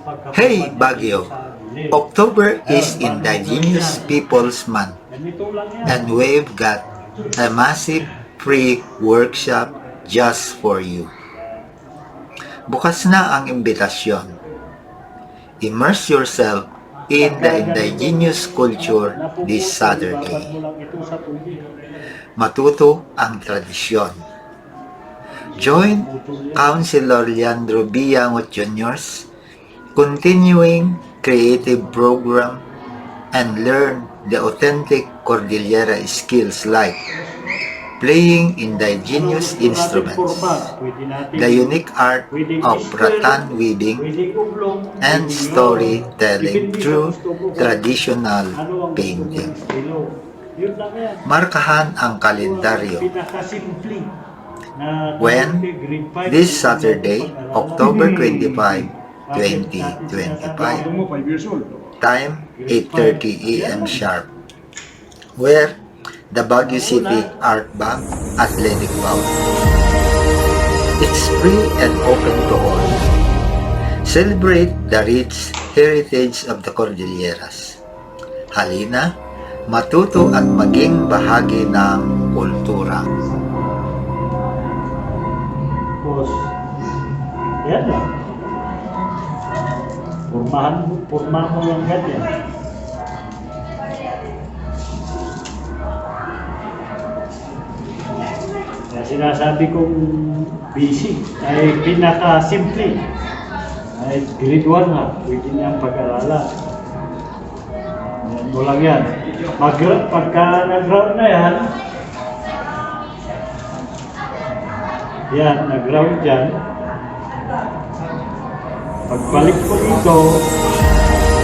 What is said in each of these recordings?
Hey Baguio! October is Indigenous Peoples Month and we've got a massive free workshop just for you. Bukas na ang imbitasyon. Immerse yourself in the indigenous culture this Saturday. Matuto ang tradisyon. Join Councilor Leandro Biangot Jr.'s continuing creative program and learn the authentic Cordillera skills like playing indigenous instruments, the unique art of rattan weaving, and storytelling through traditional painting. Markahan ang kalendaryo. When? This Saturday, October 25, 2025. Time, 8:30 a.m. sharp. Where? The Baguio City Art Bank Athletic Bowl. It's free and open to all. Celebrate the rich heritage of the Cordilleras. Halina, matuto at maging bahagi ng kultura. Tapos, yan lang. Purma mo lang ganyan. Kaya sinasabi kong busy ay pinaka-simple. Ay grade 1 nga, pwede niyang pag-aralan. Yan mo lang yan. Pagka nag-round na yan, nag-round dyan. Pagbalik ko dito,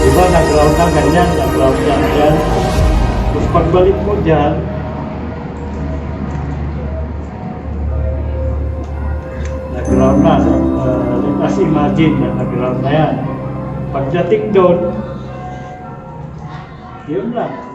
diba nag-round na ganyan, nag-round dyan. Tapos pagbalik mo dyan, nag-round na. Let us imagine na nag-round na yan. Pagdating doon, yun lang.